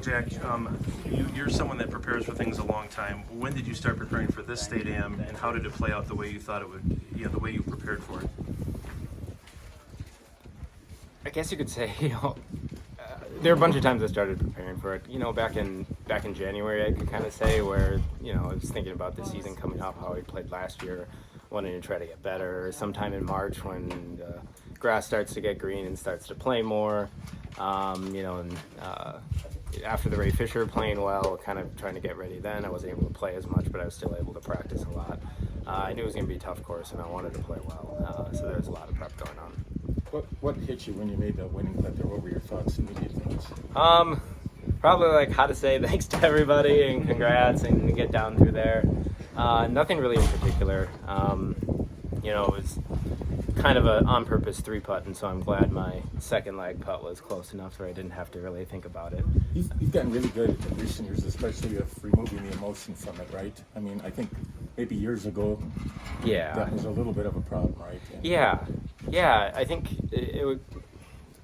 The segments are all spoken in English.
Jack, you're someone that prepares for things a long time. When did you start preparing for this state am, and how did it play out the way you thought it would? The way you prepared for it. I guess you could say, there are a bunch of times I started preparing for it. Back in January, I could kind of say where I was thinking about the season coming up, how I played last year, wanting to try to get better. Sometime in March when the grass starts to get green and starts to play more, after the Ray Fisher playing well, kind of trying to get ready then. I wasn't able to play as much, but I was still able to practice a lot. I knew it was going to be a tough course, and I wanted to play well, so there was a lot of prep going on. What hit you when you made the winning putt there? What were your thoughts, immediate thoughts? Probably how to say thanks to everybody and congrats and get down through there. Nothing really in particular. It was kind of a on-purpose 3-putt, and so I'm glad my second leg putt was close enough where I didn't have to really think about it. You've gotten really good in recent years, especially of removing the emotion from it, right? I mean, I think maybe years ago, that was a little bit of a problem, right? Yeah. I think it would,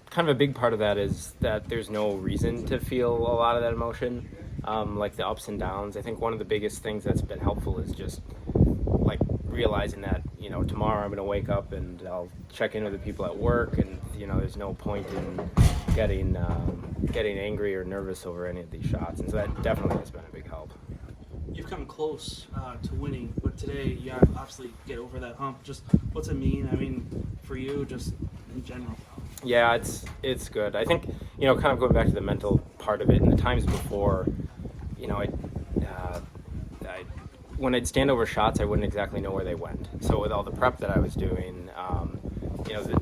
kind of a big part of that is that there's no reason to feel a lot of that emotion, like the ups and downs. I think one of the biggest things that's been helpful is just like realizing that tomorrow I'm going to wake up and I'll check in with the people at work, and there's no point in getting angry or nervous over any of these shots, and so that definitely has been a big help. You've come close to winning, but today you obviously get over that hump. Just what's it mean? I mean, for you, just in general. Yeah, it's good. I think kind of going back to the mental part of it, and the times before, when I'd stand over shots, I wouldn't exactly know where they went. So with all the prep that I was doing,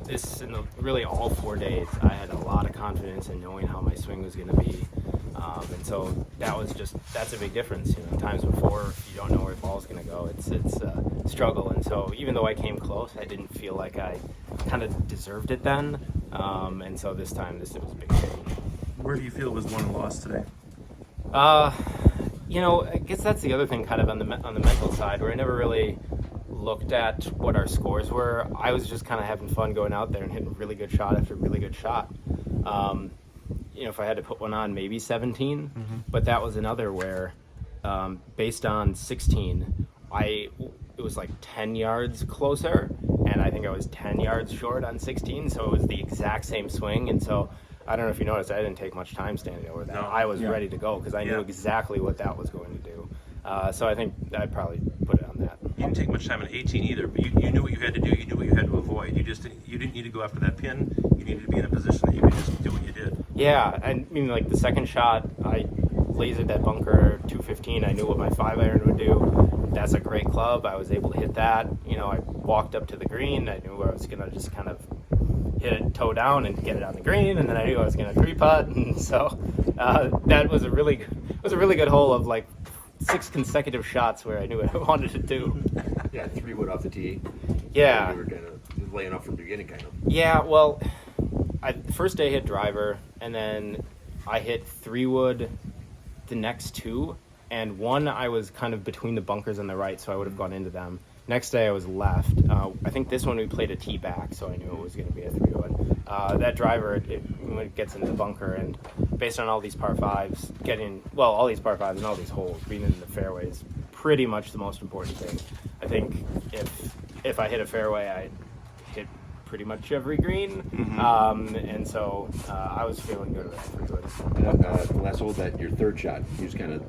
this in really all 4 days, I had a lot of confidence in knowing how my swing was going to be, and so that's a big difference. Times before, if you don't know where the ball's going to go, it's a struggle. And so even though I came close, I didn't feel like I kind of deserved it then, and so this time, it was a big change. Where do you feel was won and lost today? I guess that's the other thing, kind of on the mental side, where I never really looked at what our scores were. I was just kind of having fun going out there and hitting really good shot after really good shot. If I had to put one on, maybe 17, but that was another where, based on 16, it was like 10 yards closer, and I think I was 10 yards short on 16, so it was the exact same swing, and so I don't know if you noticed, I didn't take much time standing over that. No. I was ready to go because I knew exactly what that was going to do. So I think I'd probably put it on that. You didn't take much time in 18 either, but you knew what you had to do. You knew what you had to avoid. You didn't need to go after that pin. You needed to be in a position that you could just do what you did. Yeah, I mean, like the second shot, I lasered that bunker 215. I knew what my 5-iron would do. That's a great club. I was able to hit that. I walked up to the green. I knew I was going to just kind of hit it toe down and get it on the green, and then I knew I was going to 3-putt, and so that was a really good hole of like 6 consecutive shots where I knew what I wanted to do. Yeah, 3-wood off the tee. Yeah. You were kind of laying off from the beginning, kind of. Yeah, well, the first day I hit driver, and then I hit 3-wood the next 2, and one I was kind of between the bunkers on the right, so I would have gone into them. Next day I was left. I think this one we played a tee back, so I knew it was going to be a 3-wood. That driver, it gets into the bunker, and based on all these par 5s, all these par 5s and all these holes, being in the fairway is pretty much the most important thing. I think if I hit a fairway, I hit pretty much every green, and so I was feeling good about 3-wood. The last hole, your third shot, you just kind of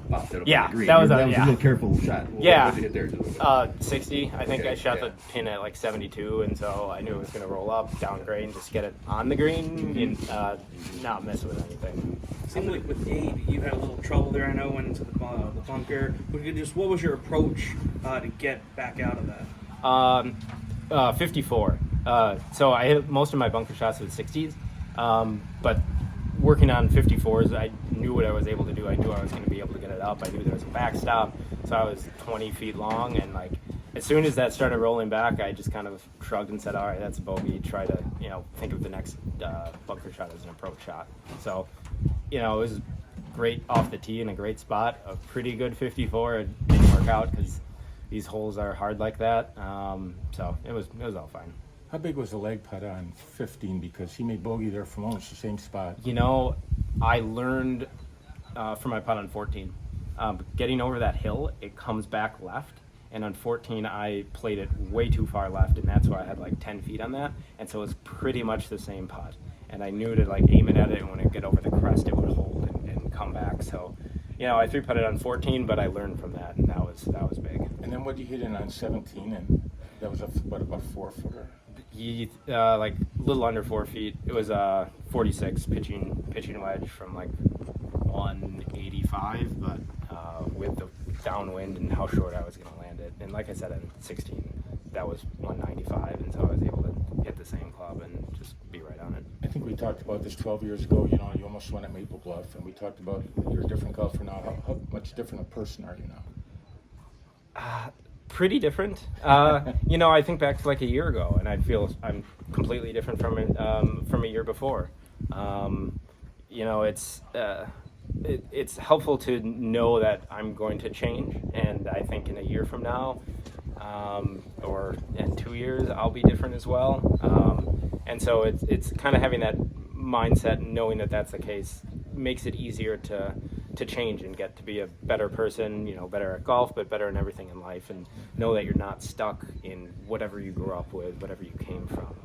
popped it up on the green. That was a real careful shot. Yeah. What did you hit there? 60. I think I shot the pin at like 72, and so I knew it was going to roll up, down grade, and just get it on the green and not mess with anything. It seemed like with Abe, you had a little trouble there. I know went into the bunker. What was your approach to get back out of that? 54. So I hit most of my bunker shots with 60s, but working on 54s, I knew what I was able to do. I knew I was going to be able to get it up. I knew there was a backstop, so I was 20 feet long, and like as soon as that started rolling back, I just kind of shrugged and said, all right, that's a bogey. Try to think of the next bunker shot as an approach shot. So it was great off the tee in a great spot, a pretty good 54. It didn't work out because these holes are hard like that, so it was all fine. How big was the leg putt on 15? Because he made bogey there from almost the same spot. I learned for my putt on 14. Getting over that hill, it comes back left. And on 14, I played it way too far left, and that's why I had like 10 feet on that. And so it was pretty much the same putt. And I knew to like aim it at it, and when it get over the crest, it would hold and come back. So, I 3-putted on 14, but I learned from that, and that was big. And then what you hit in on 17, and that was about 4 footer? Like a little under 4 feet. It was 46 pitching wedge from like 185, but with the downwind and how short I was going to land it. And like I said, on 16, that was 195, and so I was able to hit the same club and just be right on it. I think we talked about this 12 years ago. You almost won at Maple Bluff, and we talked about you're a different golfer now. How much different a person are you now? Pretty different. I think back to like a year ago, and I feel I'm completely different from a year before. It's helpful to know that I'm going to change, and I think in a year from now, or in 2 years, I'll be different as well. And so it's kind of having that mindset and knowing that that's the case makes it easier to change and get to be a better person, better at golf, but better in everything in life, and know that you're not stuck in whatever you grew up with, whatever you came from.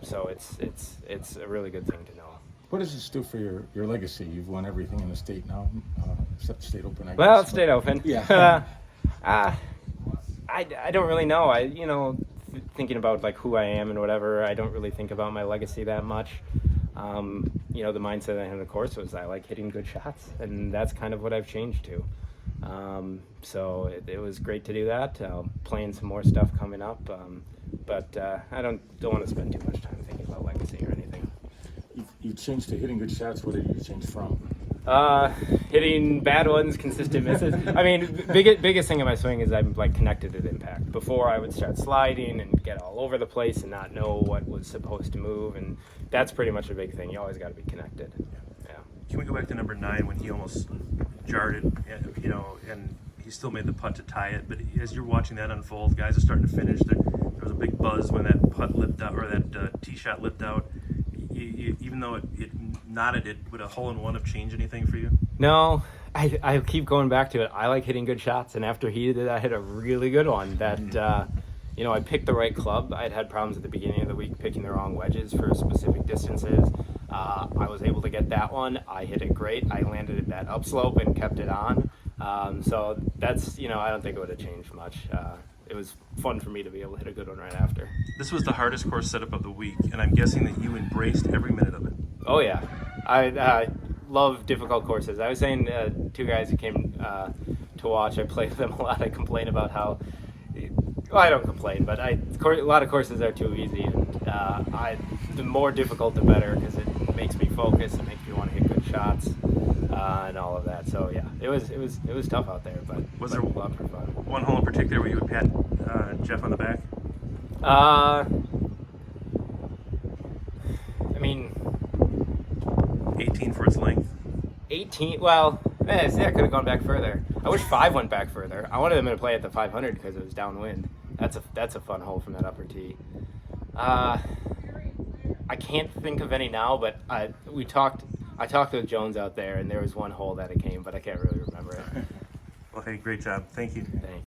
So it's a really good thing to know. What does this do for your legacy? You've won everything in the state now, except the state open, I guess. Well, it's state open. Yeah. I don't really know. Thinking about like who I am and whatever, I don't really think about my legacy that much. The mindset I had on the course was I like hitting good shots, and that's kind of what I've changed to. So it was great to do that. Playing some more stuff coming up, but I don't want to spend too much time thinking about legacy or anything. You changed to hitting good shots. What did you change from? Hitting bad ones, consistent misses. I mean, biggest thing in my swing is I'm like connected at impact. Before I would start sliding and get all over the place and not know what was supposed to move, and that's pretty much a big thing. You always got to be connected. Yeah. Can we go back to number 9 when he almost jarred it, and he still made the putt to tie it? But as you're watching that unfold, guys are starting to finish. There was a big buzz when that putt lipped out, or that tee shot lipped out. Even though it knotted it, would a hole-in-one have changed anything for you? No, I keep going back to it. I like hitting good shots, and after he did, I hit a really good one. That I picked the right club. I'd had problems at the beginning of the week picking the wrong wedges for specific distances. I was able to get that one. I hit it great. I landed at that upslope and kept it on. So that's I don't think it would have changed much. It was fun for me to be able to hit a good one right after. This was the hardest course setup of the week, and I'm guessing that you embraced every minute of it. Oh yeah, I love difficult courses. I was saying two guys who came to watch, I play with them a lot. I complain about how, I don't complain, but a lot of courses are too easy. And the more difficult, the better, because it makes me focus. It makes me want to hit good shots and all of that. So yeah, it was tough out there, but Was there a lot for fun. One hole in particular where you would pat Jeff on the back? I mean, 18 for its length. 18. Well, I could have gone back further. I wish 5 went back further. I wanted them to play at the 500 because it was downwind. That's a fun hole from that upper tee. I can't think of any now, but I talked with Jones out there, and there was one hole that it came, but I can't really remember it. Well, hey, great job. Thank you. Thanks.